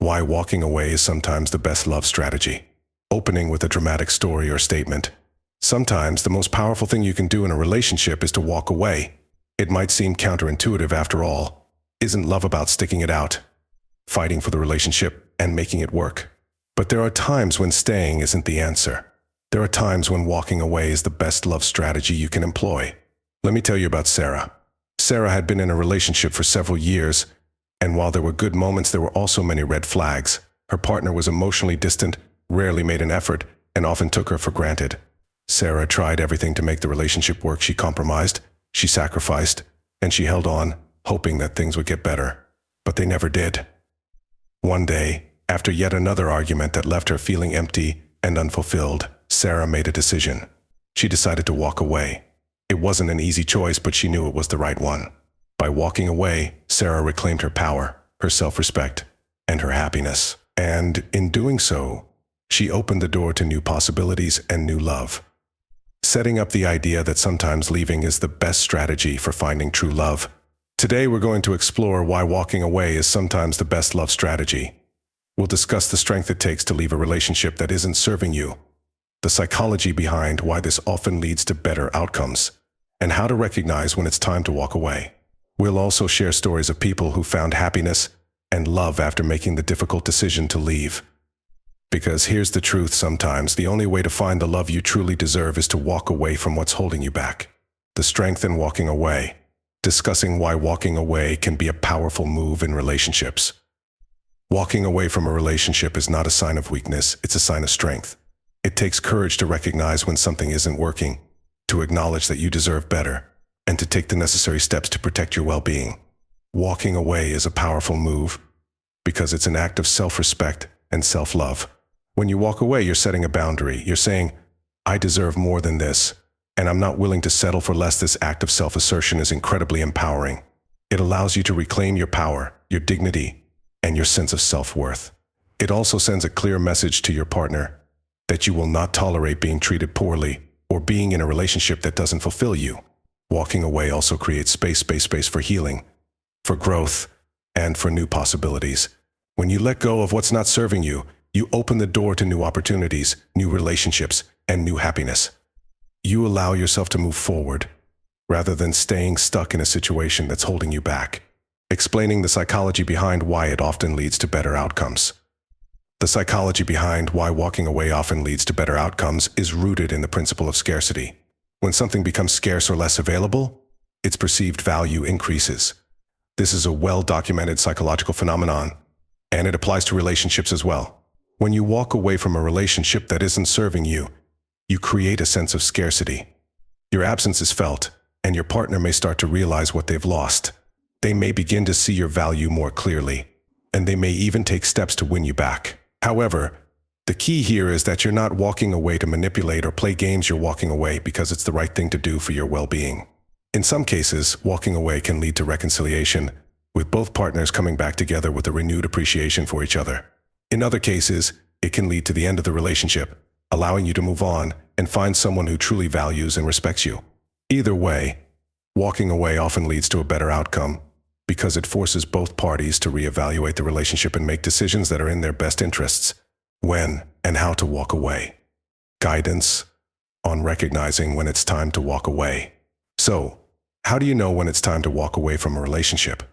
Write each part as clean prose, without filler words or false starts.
Why walking away is sometimes the best love strategy. Opening with a dramatic story or statement. Sometimes the most powerful thing you can do in a relationship is to walk away. It might seem counterintuitive after all. Isn't love about sticking it out, fighting for the relationship, and making it work? But there are times when staying isn't the answer. There are times when walking away is the best love strategy you can employ. Let me tell you about Sarah. Sarah had been in a relationship for several years, and while there were good moments, there were also many red flags. Her partner was emotionally distant, rarely made an effort, and often took her for granted. Sarah tried everything to make the relationship work. She compromised, she sacrificed, and she held on, hoping that things would get better. But they never did. One day, after yet another argument that left her feeling empty and unfulfilled, Sarah made a decision. She decided to walk away. It wasn't an easy choice, but she knew it was the right one. By walking away, Sarah reclaimed her power, her self-respect, and her happiness. And in doing so, she opened the door to new possibilities and new love. Setting up the idea that sometimes leaving is the best strategy for finding true love. Today we're going to explore why walking away is sometimes the best love strategy. We'll discuss the strength it takes to leave a relationship that isn't serving you, the psychology behind why this often leads to better outcomes, and how to recognize when it's time to walk away. We'll also share stories of people who found happiness and love after making the difficult decision to leave. Because here's the truth, sometimes the only way to find the love you truly deserve is to walk away from what's holding you back. The strength in walking away. Discussing why walking away can be a powerful move in relationships. Walking away from a relationship is not a sign of weakness, it's a sign of strength. It takes courage to recognize when something isn't working, to acknowledge that you deserve better, and to take the necessary steps to protect your well-being. Walking away is a powerful move because it's an act of self-respect and self-love. When you walk away, you're setting a boundary. You're saying, I deserve more than this, and I'm not willing to settle for less. This act of self-assertion is incredibly empowering. It allows you to reclaim your power, your dignity, and your sense of self-worth. It also sends a clear message to your partner that you will not tolerate being treated poorly or being in a relationship that doesn't fulfill you. Walking away also creates space for healing, for growth, and for new possibilities. When you let go of what's not serving you, you open the door to new opportunities, new relationships, and new happiness. You allow yourself to move forward, rather than staying stuck in a situation that's holding you back. Explaining the psychology behind why it often leads to better outcomes. The psychology behind why walking away often leads to better outcomes is rooted in the principle of scarcity. When something becomes scarce or less available, its perceived value increases. This is a well-documented psychological phenomenon, and it applies to relationships as well. When you walk away from a relationship that isn't serving you, you create a sense of scarcity. Your absence is felt, and your partner may start to realize what they've lost. They may begin to see your value more clearly, and they may even take steps to win you back. However, the key here is that you're not walking away to manipulate or play games. You're walking away because it's the right thing to do for your well-being. In some cases, walking away can lead to reconciliation, with both partners coming back together with a renewed appreciation for each other. In other cases, it can lead to the end of the relationship, allowing you to move on and find someone who truly values and respects you. Either way, walking away often leads to a better outcome because it forces both parties to reevaluate the relationship and make decisions that are in their best interests. When and how to walk away. Guidance on recognizing when it's time to walk away. So, how do you know when it's time to walk away from a relationship?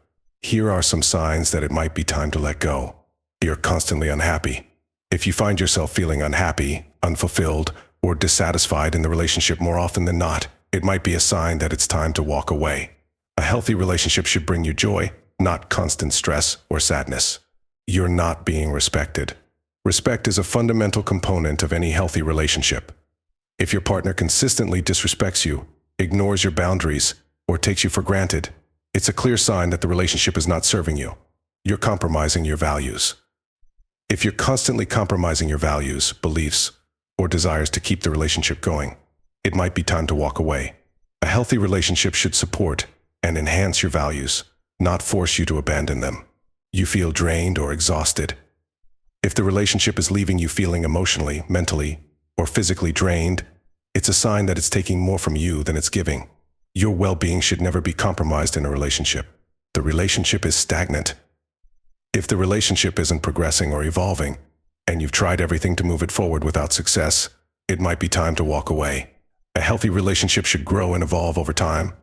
Here are some signs that it might be time to let go. You're constantly unhappy. If you find yourself feeling unhappy, unfulfilled, or dissatisfied in the relationship more often than not, it might be a sign that it's time to walk away. A healthy relationship should bring you joy, not constant stress or sadness. You're not being respected. Respect is a fundamental component of any healthy relationship. If your partner consistently disrespects you, ignores your boundaries, or takes you for granted, it's a clear sign that the relationship is not serving you. You're compromising your values. If you're constantly compromising your values, beliefs, or desires to keep the relationship going, it might be time to walk away. A healthy relationship should support and enhance your values, not force you to abandon them. You feel drained or exhausted. If the relationship is leaving you feeling emotionally, mentally, or physically drained, it's a sign that it's taking more from you than it's giving. Your well-being should never be compromised in a relationship. The relationship is stagnant. If the relationship isn't progressing or evolving, and you've tried everything to move it forward without success, it might be time to walk away. A healthy relationship should grow and evolve over time,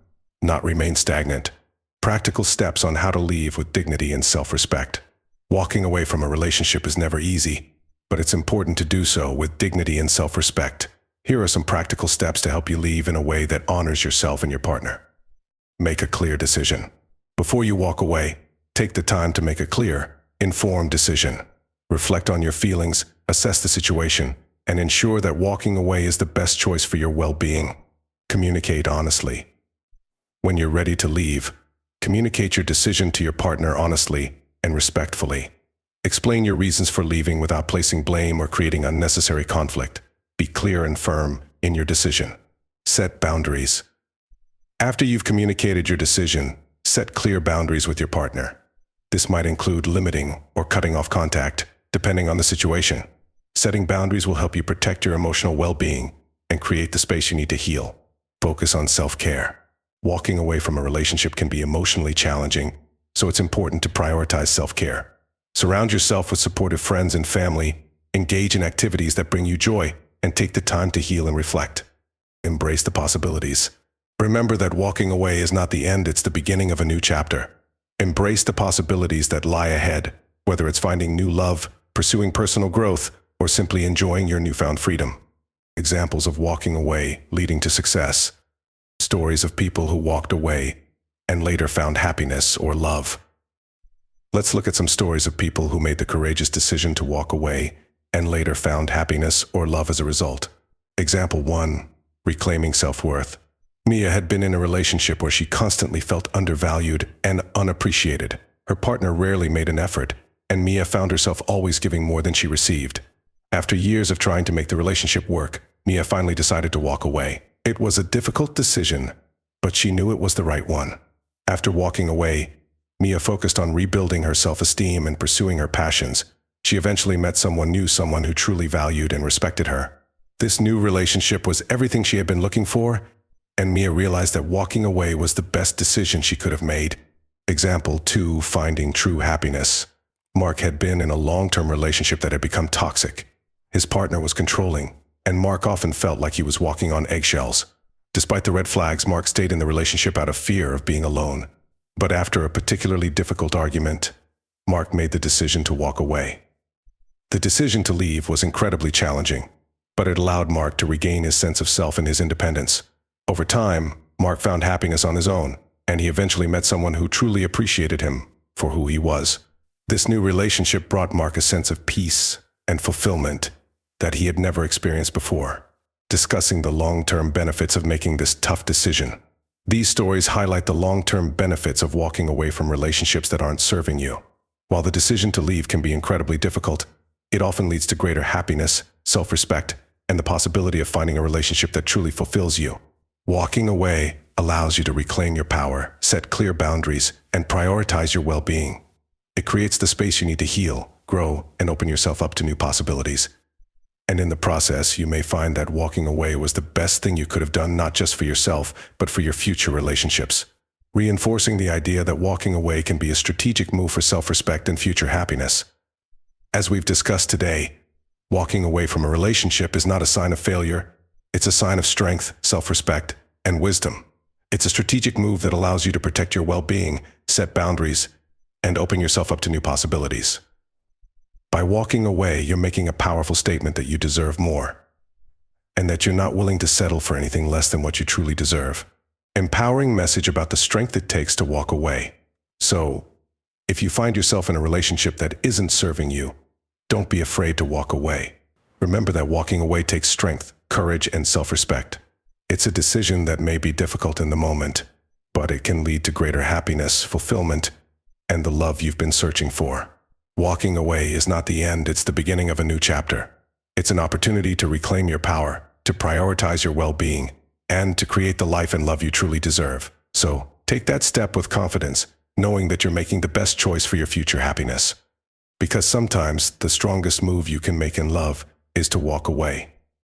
not remain stagnant. Practical steps on how to leave with dignity and self-respect. Walking away from a relationship is never easy, but it's important to do so with dignity and self-respect. Here are some practical steps to help you leave in a way that honors yourself and your partner. Make a clear decision. Before you walk away, take the time to make a clear, informed decision. Reflect on your feelings, assess the situation, and ensure that walking away is the best choice for your well-being. Communicate honestly. When you're ready to leave, communicate your decision to your partner honestly and respectfully. Explain your reasons for leaving without placing blame or creating unnecessary conflict. Be clear and firm in your decision. Set boundaries. After you've communicated your decision, set clear boundaries with your partner. This might include limiting or cutting off contact, depending on the situation. Setting boundaries will help you protect your emotional well-being and create the space you need to heal. Focus on self-care. Walking away from a relationship can be emotionally challenging, so it's important to prioritize self-care. Surround yourself with supportive friends and family, engage in activities that bring you joy, and take the time to heal and reflect. Embrace the possibilities. Remember that walking away is not the end, it's the beginning of a new chapter. Embrace the possibilities that lie ahead, whether it's finding new love, pursuing personal growth, or simply enjoying your newfound freedom. Examples of walking away leading to success. Stories of people who walked away and later found happiness or love. Let's look at some stories of people who made the courageous decision to walk away and later found happiness or love as a result. Example 1. Reclaiming self-worth. Mia had been in a relationship where she constantly felt undervalued and unappreciated. Her partner rarely made an effort, and Mia found herself always giving more than she received. After years of trying to make the relationship work, Mia finally decided to walk away. It was a difficult decision, but she knew it was the right one. After walking away, Mia focused on rebuilding her self-esteem and pursuing her passions. She eventually met someone new, someone who truly valued and respected her. This new relationship was everything she had been looking for, and Mia realized that walking away was the best decision she could have made. Example 2. Finding true happiness. Mark had been in a long-term relationship that had become toxic. His partner was controlling, and Mark often felt like he was walking on eggshells. Despite the red flags, Mark stayed in the relationship out of fear of being alone. But after a particularly difficult argument, Mark made the decision to walk away. The decision to leave was incredibly challenging, but it allowed Mark to regain his sense of self and his independence. Over time, Mark found happiness on his own, and he eventually met someone who truly appreciated him for who he was. This new relationship brought Mark a sense of peace and fulfillment that he had never experienced before. Discussing the long-term benefits of making this tough decision. These stories highlight the long-term benefits of walking away from relationships that aren't serving you. While the decision to leave can be incredibly difficult, it often leads to greater happiness, self-respect, and the possibility of finding a relationship that truly fulfills you. Walking away allows you to reclaim your power, set clear boundaries, and prioritize your well-being. It creates the space you need to heal, grow, and open yourself up to new possibilities. And in the process, you may find that walking away was the best thing you could have done, not just for yourself, but for your future relationships. Reinforcing the idea that walking away can be a strategic move for self-respect and future happiness. As we've discussed today, walking away from a relationship is not a sign of failure. It's a sign of strength, self-respect, and wisdom. It's a strategic move that allows you to protect your well-being, set boundaries, and open yourself up to new possibilities. By walking away, you're making a powerful statement that you deserve more, and that you're not willing to settle for anything less than what you truly deserve. Empowering message about the strength it takes to walk away. So, if you find yourself in a relationship that isn't serving you, don't be afraid to walk away. Remember that walking away takes strength, courage, and self-respect. It's a decision that may be difficult in the moment, but it can lead to greater happiness, fulfillment, and the love you've been searching for. Walking away is not the end, it's the beginning of a new chapter. It's an opportunity to reclaim your power, to prioritize your well-being, and to create the life and love you truly deserve. So, take that step with confidence, knowing that you're making the best choice for your future happiness. Because sometimes the strongest move you can make in love is to walk away.